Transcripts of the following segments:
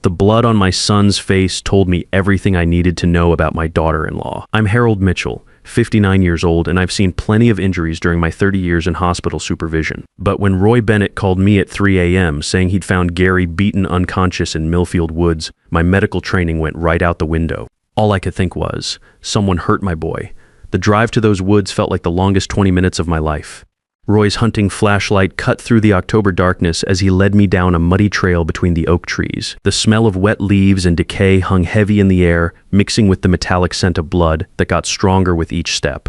The blood on my son's face told me everything I needed to know about my daughter-in-law. I'm Harold Mitchell, 59 years old, and I've seen plenty of injuries during my 30 years in hospital supervision. But when Roy Bennett called me at 3 a.m. saying he'd found Gary beaten unconscious in Millfield Woods, my medical training went right out the window. All I could think was, someone hurt my boy. The drive to those woods felt like the longest 20 minutes of my life. Roy's hunting flashlight cut through the October darkness as he led me down a muddy trail between the oak trees. The smell of wet leaves and decay hung heavy in the air, mixing with the metallic scent of blood that got stronger with each step.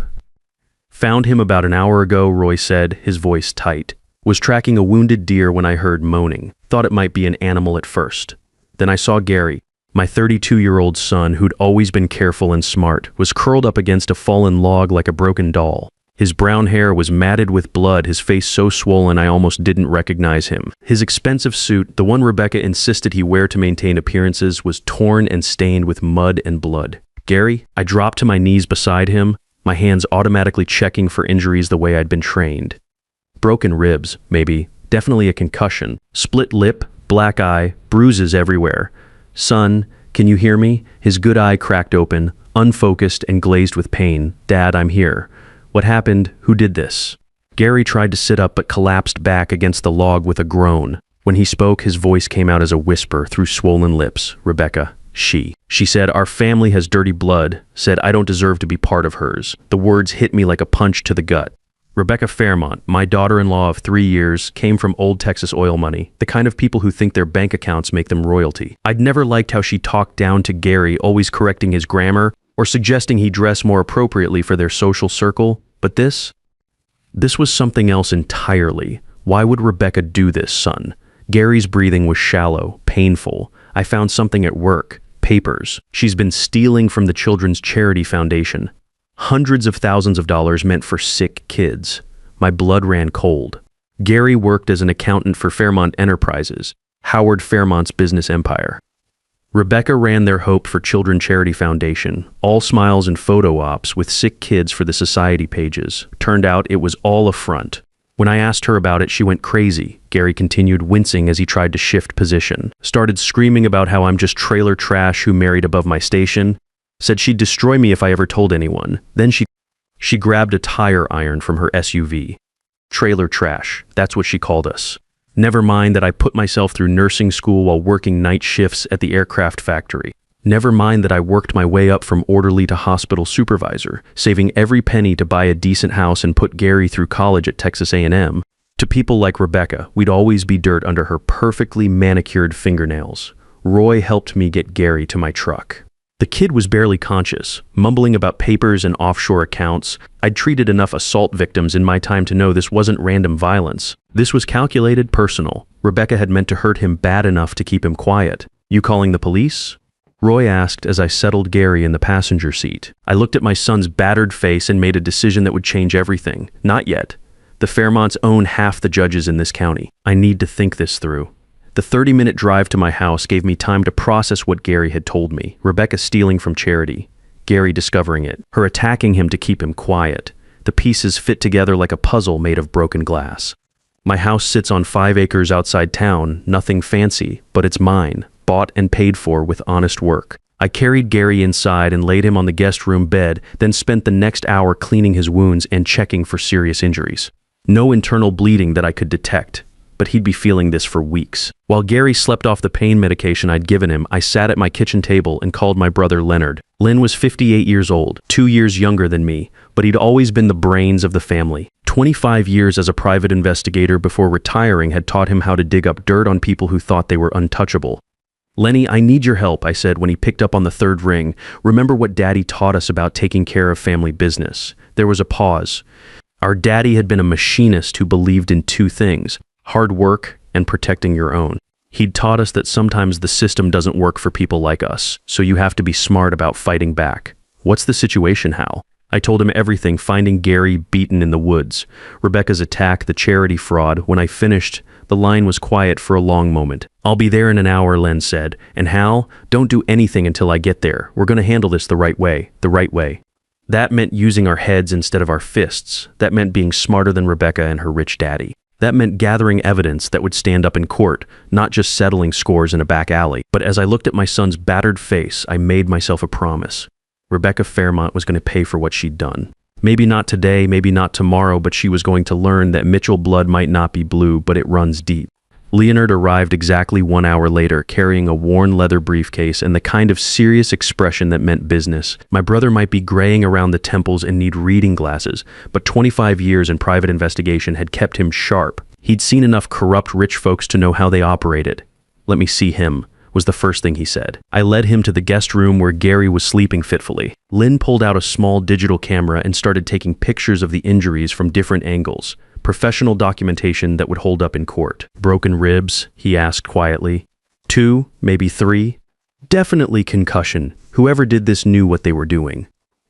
Found him about an hour ago, Roy said, his voice tight. Was tracking a wounded deer when I heard moaning. Thought it might be an animal at first. Then I saw Gary. My 32-year-old son, who'd always been careful and smart, was curled up against a fallen log like a broken doll. His brown hair was matted with blood, his face so swollen I almost didn't recognize him. His expensive suit, the one Rebecca insisted he wear to maintain appearances, was torn and stained with mud and blood. Gary, I dropped to my knees beside him, my hands automatically checking for injuries the way I'd been trained. Broken ribs, maybe. Definitely a concussion. Split lip, black eye, bruises everywhere. Son, can you hear me? His good eye cracked open, unfocused and glazed with pain. Dad, I'm here. What happened? Who did this? Gary tried to sit up but collapsed back against the log with a groan. When he spoke, his voice came out as a whisper through swollen lips. Rebecca, she. She said, our family has dirty blood, said I don't deserve to be part of hers. The words hit me like a punch to the gut. Rebecca Fairmont, my daughter-in-law of 3 years, came from old Texas oil money, the kind of people who think their bank accounts make them royalty. I'd never liked how she talked down to Gary, always correcting his grammar or suggesting he dress more appropriately for their social circle. But this was something else entirely. Why would Rebecca do this, son? Gary's breathing was shallow, painful. I found something at work. Papers. She's been stealing from the Children's Charity Foundation. Hundreds of thousands of dollars meant for sick kids. My blood ran cold. Gary worked as an accountant for Fairmont Enterprises, Howard Fairmont's business empire. Rebecca ran their Hope for Children Charity Foundation, all smiles and photo ops with sick kids for the society pages. Turned out it was all a front. When I asked her about it, she went crazy. Gary continued, wincing as he tried to shift position. Started screaming about how I'm just trailer trash who married above my station. Said she'd destroy me if I ever told anyone. Then she grabbed a tire iron from her SUV. Trailer trash, that's what she called us. Never mind that I put myself through nursing school while working night shifts at the aircraft factory. Never mind that I worked my way up from orderly to hospital supervisor, saving every penny to buy a decent house and put Gary through college at Texas A&M. To people like Rebecca, we'd always be dirt under her perfectly manicured fingernails. Roy helped me get Gary to my truck. The kid was barely conscious, mumbling about papers and offshore accounts. I'd treated enough assault victims in my time to know this wasn't random violence. This was calculated, personal. Rebecca had meant to hurt him bad enough to keep him quiet. You calling the police? Roy asked as I settled Gary in the passenger seat. I looked at my son's battered face and made a decision that would change everything. Not yet. The Fairmonts own half the judges in this county. I need to think this through. The 30-minute drive to my house gave me time to process what Gary had told me. Rebecca stealing from charity. Gary discovering it. Her attacking him to keep him quiet. The pieces fit together like a puzzle made of broken glass. My house sits on 5 acres outside town, nothing fancy, but it's mine, bought and paid for with honest work. I carried Gary inside and laid him on the guest room bed, then spent the next hour cleaning his wounds and checking for serious injuries. No internal bleeding that I could detect, but he'd be feeling this for weeks. While Gary slept off the pain medication I'd given him, I sat at my kitchen table and called my brother Leonard. Len was 58 years old, 2 years younger than me, but he'd always been the brains of the family. 25 years as a private investigator before retiring had taught him how to dig up dirt on people who thought they were untouchable. Lenny, I need your help, I said when he picked up on the third ring. Remember what Daddy taught us about taking care of family business. There was a pause. Our daddy had been a machinist who believed in 2 things. Hard work and protecting your own. He'd taught us that sometimes the system doesn't work for people like us, so you have to be smart about fighting back. What's the situation, Hal? I told him everything, finding Gary beaten in the woods, Rebecca's attack, the charity fraud. When I finished, the line was quiet for a long moment. I'll be there in an hour, Len said. And Hal, don't do anything until I get there. We're going to handle this the right way. The right way. That meant using our heads instead of our fists. That meant being smarter than Rebecca and her rich daddy. That meant gathering evidence that would stand up in court, not just settling scores in a back alley. But as I looked at my son's battered face, I made myself a promise. Rebecca Fairmont was going to pay for what she'd done. Maybe not today, maybe not tomorrow, but she was going to learn that Mitchell blood might not be blue, but it runs deep. Leonard arrived exactly 1 hour later, carrying a worn leather briefcase and the kind of serious expression that meant business. My brother might be graying around the temples and need reading glasses, but 25 years in private investigation had kept him sharp. He'd seen enough corrupt rich folks to know how they operated. "Let me see him," was the first thing he said. I led him to the guest room where Gary was sleeping fitfully. Lynn pulled out a small digital camera and started taking pictures of the injuries from different angles. Professional documentation that would hold up in court. "Broken ribs?" he asked quietly. "2, maybe 3? "Definitely concussion. Whoever did this knew what they were doing."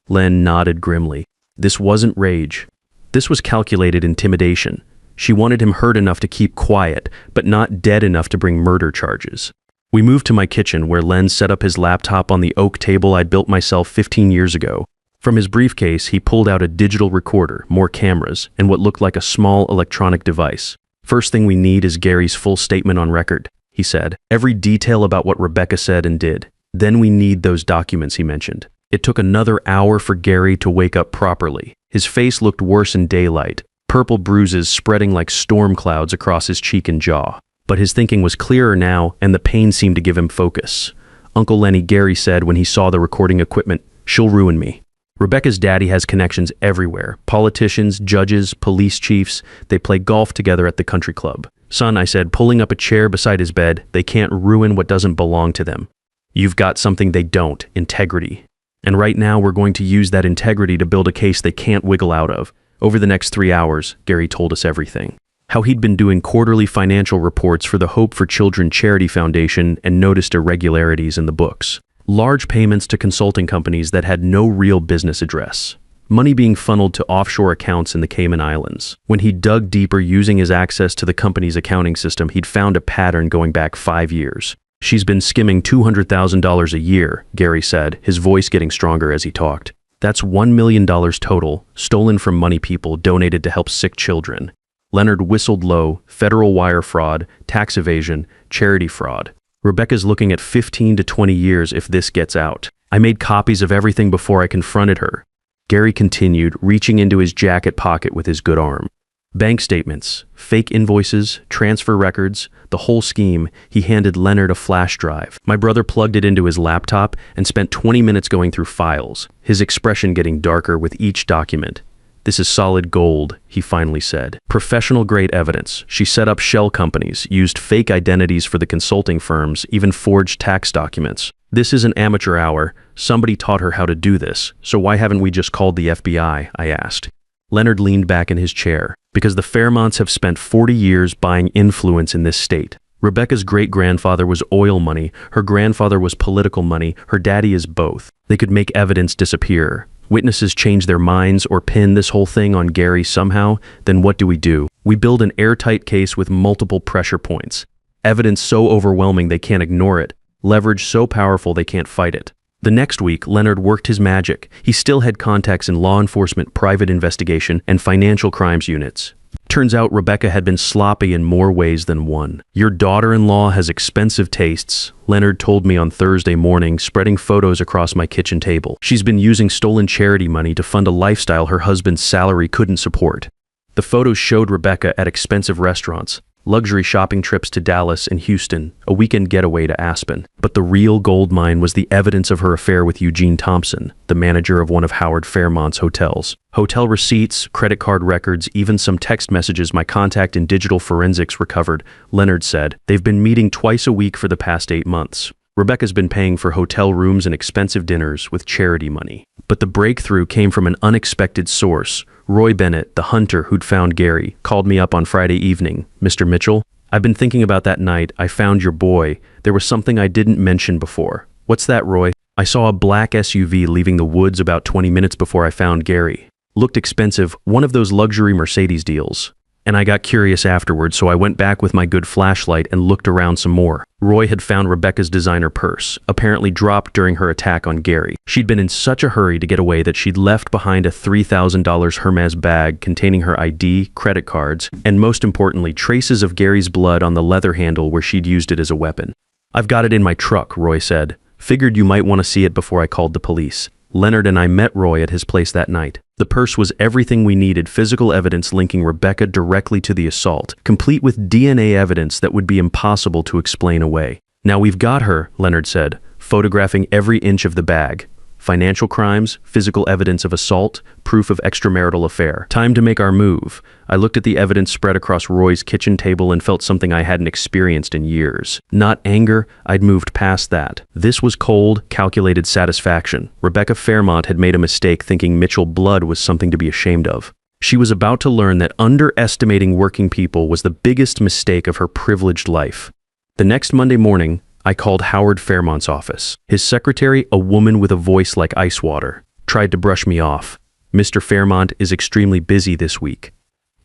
Len nodded grimly. This wasn't rage. This was calculated intimidation. She wanted him hurt enough to keep quiet, but not dead enough to bring murder charges. We moved to my kitchen where Len set up his laptop on the oak table I'd built myself 15 years ago. From his briefcase, he pulled out a digital recorder, more cameras, and what looked like a small electronic device. "First thing we need is Gary's full statement on record," he said. "Every detail about what Rebecca said and did. Then we need those documents," he mentioned. It took another hour for Gary to wake up properly. His face looked worse in daylight, purple bruises spreading like storm clouds across his cheek and jaw. But his thinking was clearer now, and the pain seemed to give him focus. "Uncle Lenny," Gary said when he saw the recording equipment, "she'll ruin me. Rebecca's daddy has connections everywhere. Politicians, judges, police chiefs. They play golf together at the country club." "Son," I said, pulling up a chair beside his bed, "they can't ruin what doesn't belong to them. You've got something they don't, integrity. And right now we're going to use that integrity to build a case they can't wiggle out of." Over the next 3 hours, Gary told us everything. How he'd been doing quarterly financial reports for the Hope for Children Charity Foundation and noticed irregularities in the books. Large payments to consulting companies that had no real business address. Money being funneled to offshore accounts in the Cayman Islands. When he dug deeper using his access to the company's accounting system, he'd found a pattern going back 5 years. "She's been skimming $200,000 a year," Gary said, his voice getting stronger as he talked. "That's $1 million total, stolen from money people donated to help sick children." Leonard whistled low. "Federal wire fraud, tax evasion, charity fraud. Rebecca's looking at 15 to 20 years if this gets out. I made copies of everything before I confronted her." Gary continued, reaching into his jacket pocket with his good arm. Bank statements, fake invoices, transfer records, the whole scheme. He handed Leonard a flash drive. My brother plugged it into his laptop and spent 20 minutes going through files, his expression getting darker with each document. "This is solid gold," he finally said. "Professional-grade evidence. She set up shell companies, used fake identities for the consulting firms, even forged tax documents. This is an amateur hour. Somebody taught her how to do this. So why haven't we just called the FBI?" I asked. Leonard leaned back in his chair. "Because the Fairmonts have spent 40 years buying influence in this state. Rebecca's great-grandfather was oil money, her grandfather was political money, her daddy is both. They could make evidence disappear. Witnesses change their minds or pin this whole thing on Gary somehow, then what do? We build an airtight case with multiple pressure points. Evidence so overwhelming they can't ignore it. Leverage so powerful they can't fight it." The next week, Leonard worked his magic. He still had contacts in law enforcement, private investigation, and financial crimes units. Turns out Rebecca had been sloppy in more ways than one. "Your daughter-in-law has expensive tastes," Leonard told me on Thursday morning, spreading photos across my kitchen table. "She's been using stolen charity money to fund a lifestyle her husband's salary couldn't support." The photos showed Rebecca at expensive restaurants, luxury shopping trips to Dallas and Houston, a weekend getaway to Aspen. But the real gold mine was the evidence of her affair with Eugene Thompson, the manager of one of Howard Fairmont's hotels. Hotel receipts, credit card records, even some text messages my contact in digital forensics recovered, Leonard said. "They've been meeting twice a week for the past 8 months. Rebecca's been paying for hotel rooms and expensive dinners with charity money." But the breakthrough came from an unexpected source. Roy Bennett, the hunter who'd found Gary, called me up on Friday evening. "Mr. Mitchell, I've been thinking about that night I found your boy. There was something I didn't mention before." "What's that, Roy?" "I saw a black SUV leaving the woods about 20 minutes before I found Gary. Looked expensive, one of those luxury Mercedes deals. And I got curious afterwards, so I went back with my good flashlight and looked around some more. Roy had found Rebecca's designer purse, apparently dropped during her attack on Gary. She'd been in such a hurry to get away that she'd left behind a $3,000 Hermes bag containing her ID, credit cards, and most importantly, traces of Gary's blood on the leather handle where she'd used it as a weapon. "I've got it in my truck," Roy said. "Figured you might want to see it before I called the police." Leonard and I met Roy at his place that night. The purse was everything we needed, physical evidence linking Rebecca directly to the assault, complete with DNA evidence that would be impossible to explain away. "Now we've got her," Leonard said, photographing every inch of the bag. Financial crimes, physical evidence of assault, proof of extramarital affair. Time to make our move. I looked at the evidence spread across Roy's kitchen table and felt something I hadn't experienced in years. Not anger, I'd moved past that. This was cold, calculated satisfaction. Rebecca Fairmont had made a mistake thinking Mitchell blood was something to be ashamed of. She was about to learn that underestimating working people was the biggest mistake of her privileged life. The next Monday morning, I called Howard Fairmont's office. His secretary, a woman with a voice like ice water, tried to brush me off. "Mr. Fairmont is extremely busy this week.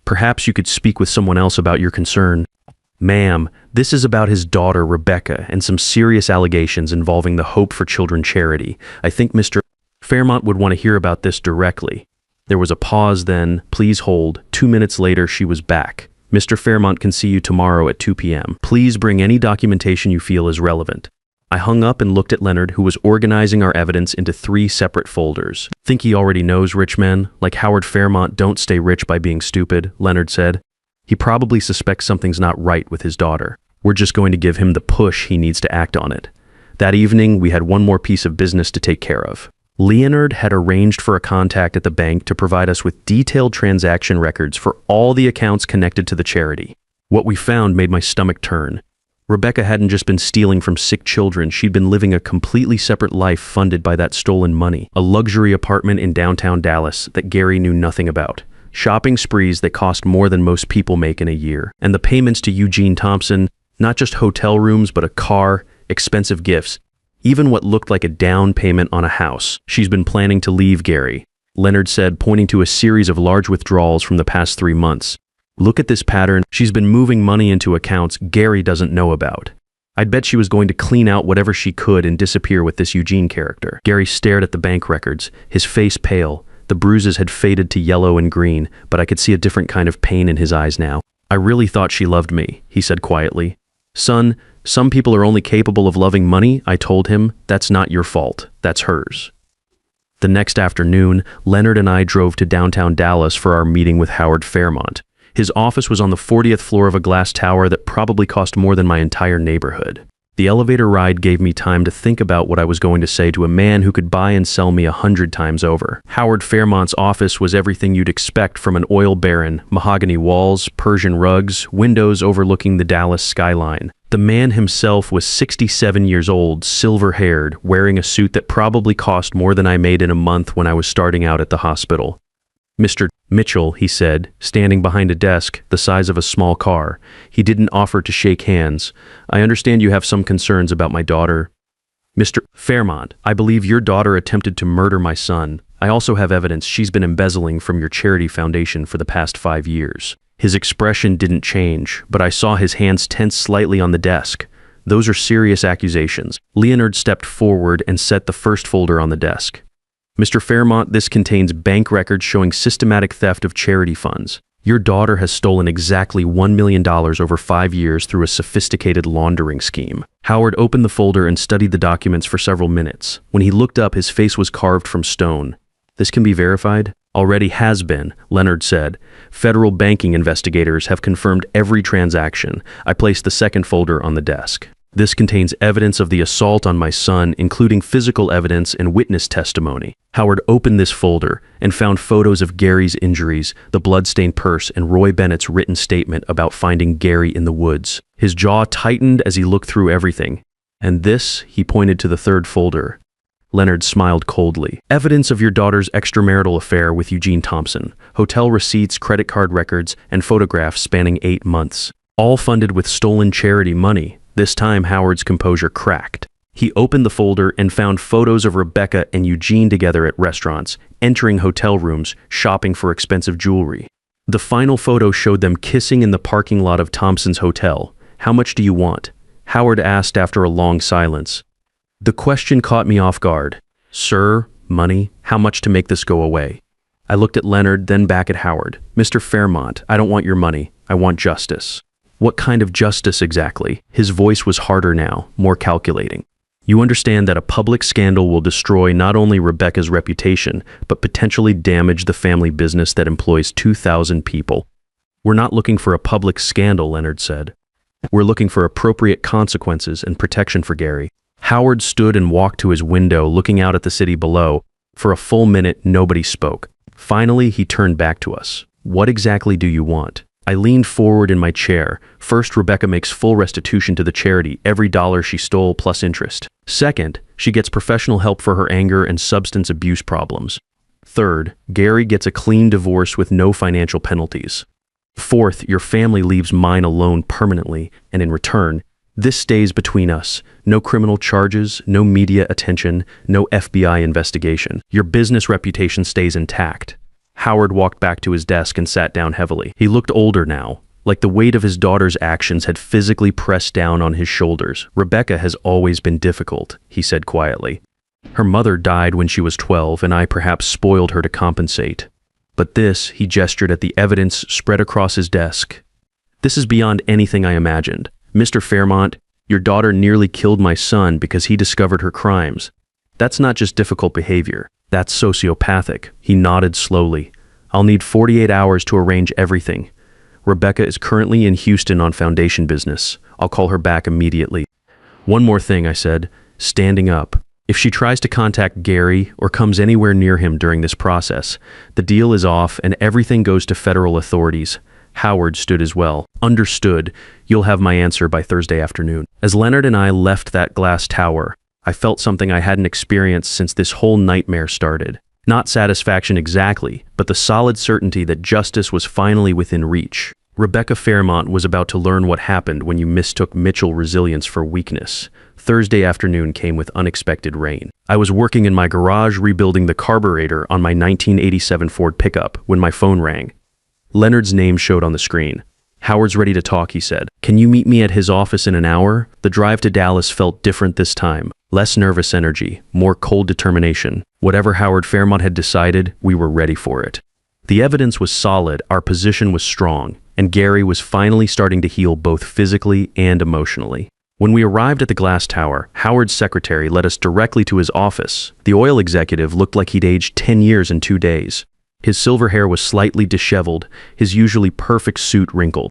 Perhaps you could speak with someone else about your concern." "Ma'am, this is about his daughter, Rebecca, and some serious allegations involving the Hope for Children charity. I think Mr. Fairmont would want to hear about this directly." There was a pause, then, "Please hold." 2 minutes later, she was back. "Mr. Fairmont can see you tomorrow at 2 p.m. Please bring any documentation you feel is relevant." I hung up and looked at Leonard, who was organizing our evidence into 3 separate folders. "Think he already knows rich men, like Howard Fairmont, don't stay rich by being stupid," Leonard said. "He probably suspects something's not right with his daughter. We're just going to give him the push he needs to act on it." That evening, we had one more piece of business to take care of. Leonard had arranged for a contact at the bank to provide us with detailed transaction records for all the accounts connected to the charity. What we found made my stomach turn. Rebecca hadn't just been stealing from sick children, she'd been living a completely separate life funded by that stolen money. A luxury apartment in downtown Dallas that Gary knew nothing about. Shopping sprees that cost more than most people make in a year. And the payments to Eugene Thompson, not just hotel rooms, but a car, expensive gifts. Even what looked like a down payment on a house. She's been planning to leave Gary, Leonard said, pointing to a series of large withdrawals from the past 3 months. "Look at this pattern. She's been moving money into accounts Gary doesn't know about. I'd bet she was going to clean out whatever she could and disappear with this Eugene character." Gary stared at the bank records, his face pale. The bruises had faded to yellow and green, but I could see a different kind of pain in his eyes now. "I really thought she loved me," he said quietly. "Son, some people are only capable of loving money," I told him. "That's not your fault. That's hers." The next afternoon, Leonard and I drove to downtown Dallas for our meeting with Howard Fairmont. His office was on the 40th floor of a glass tower that probably cost more than my entire neighborhood. The elevator ride gave me time to think about what I was going to say to a man who could buy and sell me 100 times over. Howard Fairmont's office was everything you'd expect from an oil baron: mahogany walls, Persian rugs, windows overlooking the Dallas skyline. The man himself was 67 years old, silver-haired, wearing a suit that probably cost more than I made in a month when I was starting out at the hospital. "Mr. Mitchell," he said, standing behind a desk the size of a small car. He didn't offer to shake hands. "I understand you have some concerns about my daughter." "Mr. Fairmont, I believe your daughter attempted to murder my son. I also have evidence she's been embezzling from your charity foundation for the past 5 years. His expression didn't change, but I saw his hands tense slightly on the desk. "Those are serious accusations." Leonard stepped forward and set the first folder on the desk. "Mr. Fairmont, this contains bank records showing systematic theft of charity funds. Your daughter has stolen exactly $1 million over 5 years through a sophisticated laundering scheme." Howard opened the folder and studied the documents for several minutes. When he looked up, his face was carved from stone. "This can be verified?" "Already has been," Leonard said. "Federal banking investigators have confirmed every transaction." I placed the second folder on the desk. "This contains evidence of the assault on my son, including physical evidence and witness testimony." Howard opened this folder and found photos of Gary's injuries, the bloodstained purse, and Roy Bennett's written statement about finding Gary in the woods. His jaw tightened as he looked through everything. "And this," he pointed to the third folder. Leonard smiled coldly. "Evidence of your daughter's extramarital affair with Eugene Thompson. Hotel receipts, credit card records, and photographs spanning 8 months. All funded with stolen charity money." This time, Howard's composure cracked. He opened the folder and found photos of Rebecca and Eugene together at restaurants, entering hotel rooms, shopping for expensive jewelry. The final photo showed them kissing in the parking lot of Thompson's hotel. How much do you want? Howard asked after a long silence. The question caught me off guard. Sir, money, how much to make this go away? I looked at Leonard, then back at Howard. Mr. Fairmont, I don't want your money. I want justice. What kind of justice exactly? His voice was harder now, more calculating. You understand that a public scandal will destroy not only Rebecca's reputation, but potentially damage the family business that employs 2,000 people. We're not looking for a public scandal, Leonard said. We're looking for appropriate consequences and protection for Gary. Howard stood and walked to his window, looking out at the city below. For a full minute, nobody spoke. Finally, he turned back to us. What exactly do you want? I leaned forward in my chair. First, Rebecca makes full restitution to the charity, every dollar she stole plus interest. Second, she gets professional help for her anger and substance abuse problems. Third, Gary gets a clean divorce with no financial penalties. Fourth, your family leaves mine alone permanently, and in return, this stays between us. No criminal charges, no media attention, no FBI investigation. Your business reputation stays intact. Howard walked back to his desk and sat down heavily. He looked older now, like the weight of his daughter's actions had physically pressed down on his shoulders. Rebecca has always been difficult, he said quietly. Her mother died when she was 12, and I perhaps spoiled her to compensate. But this, he gestured at the evidence spread across his desk. This is beyond anything I imagined. Mr. Fairmont, your daughter nearly killed my son because he discovered her crimes. That's not just difficult behavior. That's sociopathic. He nodded slowly. I'll need 48 hours to arrange everything. Rebecca is currently in Houston on foundation business. I'll call her back immediately. One more thing, I said, standing up. If she tries to contact Gary or comes anywhere near him during this process, the deal is off and everything goes to federal authorities. Howard stood as well. Understood. You'll have my answer by Thursday afternoon. As Leonard and I left that glass tower, I felt something I hadn't experienced since this whole nightmare started. Not satisfaction exactly, but the solid certainty that justice was finally within reach. Rebecca Fairmont was about to learn what happened when you mistook Mitchell resilience for weakness. Thursday afternoon came with unexpected rain. I was working in my garage rebuilding the carburetor on my 1987 Ford pickup when my phone rang. Leonard's name showed on the screen. Howard's ready to talk, he said. Can you meet me at his office in an hour? The drive to Dallas felt different this time. Less nervous energy, more cold determination. Whatever Howard Fairmont had decided, we were ready for it. The evidence was solid, our position was strong, and Gary was finally starting to heal both physically and emotionally. When we arrived at the glass tower, Howard's secretary led us directly to his office. The oil executive looked like he'd aged 10 years in 2 days. His silver hair was slightly disheveled, his usually perfect suit wrinkled.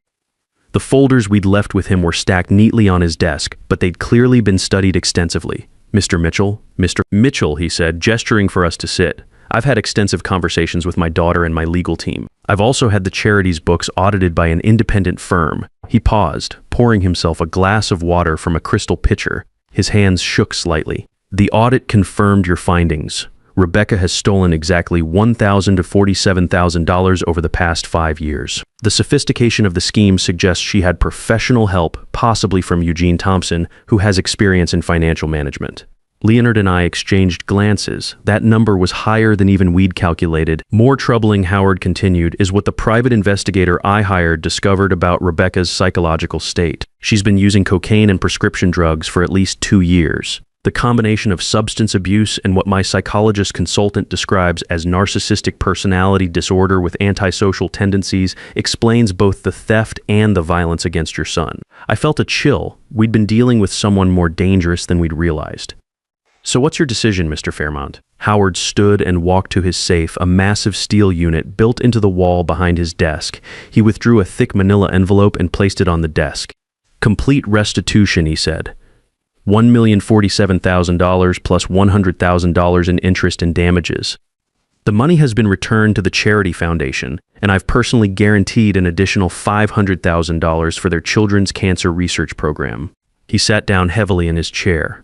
The folders we'd left with him were stacked neatly on his desk, but they'd clearly been studied extensively. Mr. Mitchell? Mr. Mitchell, he said, gesturing for us to sit. I've had extensive conversations with my daughter and my legal team. I've also had the charity's books audited by an independent firm. He paused, pouring himself a glass of water from a crystal pitcher. His hands shook slightly. The audit confirmed your findings. Rebecca has stolen exactly $1,000 to $47,000 over the past 5 years. The sophistication of the scheme suggests she had professional help, possibly from Eugene Thompson, who has experience in financial management. Leonard and I exchanged glances. That number was higher than even we'd calculated. More troubling, Howard continued, is what the private investigator I hired discovered about Rebecca's psychological state. She's been using cocaine and prescription drugs for at least 2 years. The combination of substance abuse and what my psychologist consultant describes as narcissistic personality disorder with antisocial tendencies explains both the theft and the violence against your son. I felt a chill. We'd been dealing with someone more dangerous than we'd realized. So what's your decision, Mr. Fairmont? Howard stood and walked to his safe, a massive steel unit built into the wall behind his desk. He withdrew a thick manila envelope and placed it on the desk. Complete restitution, he said. $1,047,000 plus $100,000 in interest and damages. The money has been returned to the charity foundation, and I've personally guaranteed an additional $500,000 for their children's cancer research program. He sat down heavily in his chair.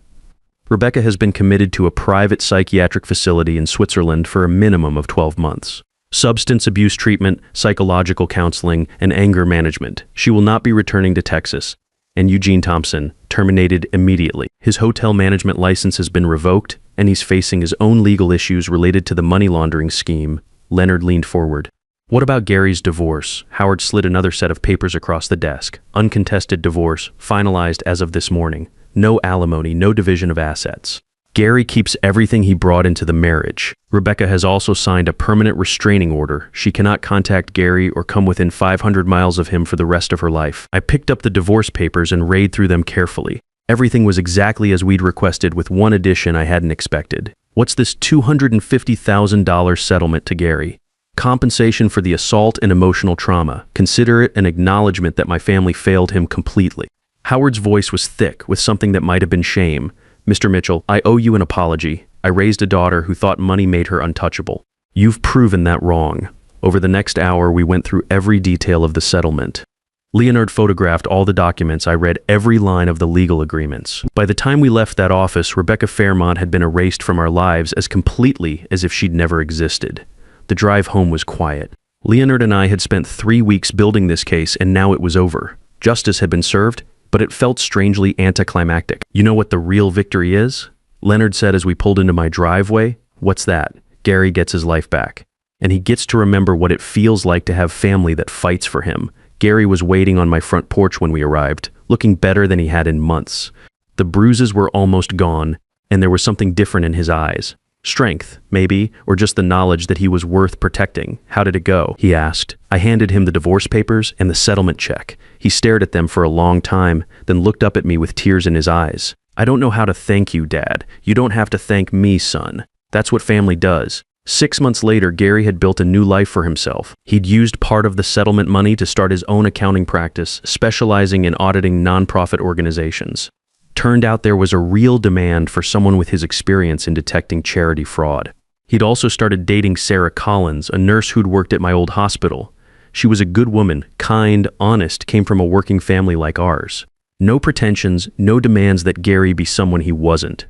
Rebecca has been committed to a private psychiatric facility in Switzerland for a minimum of 12 months. Substance abuse treatment, psychological counseling, and anger management. She will not be returning to Texas. And Eugene Thompson, terminated immediately. His hotel management license has been revoked, and he's facing his own legal issues related to the money laundering scheme. Leonard leaned forward. What about Gary's divorce? Howard slid another set of papers across the desk. Uncontested divorce, finalized as of this morning. No alimony, no division of assets. Gary keeps everything he brought into the marriage. Rebecca has also signed a permanent restraining order. She cannot contact Gary or come within 500 miles of him for the rest of her life. I picked up the divorce papers and read through them carefully. Everything was exactly as we'd requested, with one addition I hadn't expected. What's this $250,000 settlement to Gary? Compensation for the assault and emotional trauma. Consider it an acknowledgement that my family failed him completely. Howard's voice was thick with something that might have been shame. Mr. Mitchell, I owe you an apology. I raised a daughter who thought money made her untouchable. You've proven that wrong. Over the next hour, we went through every detail of the settlement. Leonard photographed all the documents. I read every line of the legal agreements. By the time we left that office, Rebecca Fairmont had been erased from our lives as completely as if she'd never existed. The drive home was quiet. Leonard and I had spent 3 weeks building this case, and now it was over. Justice had been served, but it felt strangely anticlimactic. You know what the real victory is? Leonard said as we pulled into my driveway. What's that? Gary gets his life back. And he gets to remember what it feels like to have family that fights for him. Gary was waiting on my front porch when we arrived, looking better than he had in months. The bruises were almost gone, and there was something different in his eyes. Strength, maybe, or just the knowledge that he was worth protecting. How did it go? He asked. I handed him the divorce papers and the settlement check. He stared at them for a long time, then looked up at me with tears in his eyes. I don't know how to thank you, Dad. You don't have to thank me, son. That's what family does. 6 months later, Gary had built a new life for himself. He'd used part of the settlement money to start his own accounting practice, specializing in auditing nonprofit organizations. Turned out there was a real demand for someone with his experience in detecting charity fraud. He'd also started dating Sarah Collins, a nurse who'd worked at my old hospital. She was a good woman, kind, honest, came from a working family like ours. No pretensions, no demands that Gary be someone he wasn't.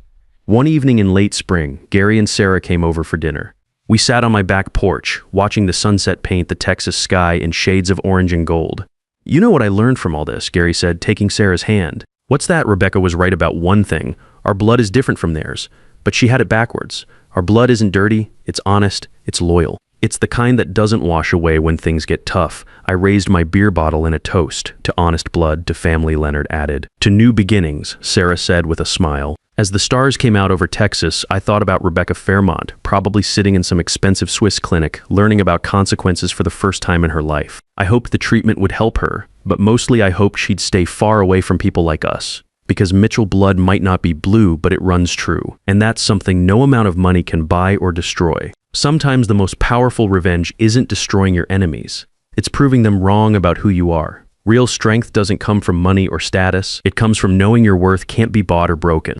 One evening in late spring, Gary and Sarah came over for dinner. We sat on my back porch, watching the sunset paint the Texas sky in shades of orange and gold. You know what I learned from all this, Gary said, taking Sarah's hand. What's that? Rebecca was right about one thing. Our blood is different from theirs. But she had it backwards. Our blood isn't dirty, it's honest, it's loyal. It's the kind that doesn't wash away when things get tough. I raised my beer bottle in a toast. To honest blood, to family, Leonard added. To new beginnings, Sarah said with a smile. As the stars came out over Texas, I thought about Rebecca Fairmont, probably sitting in some expensive Swiss clinic, learning about consequences for the first time in her life. I hoped the treatment would help her, but mostly I hoped she'd stay far away from people like us. Because Mitchell blood might not be blue, but it runs true. And that's something no amount of money can buy or destroy. Sometimes the most powerful revenge isn't destroying your enemies. It's proving them wrong about who you are. Real strength doesn't come from money or status. It comes from knowing your worth can't be bought or broken.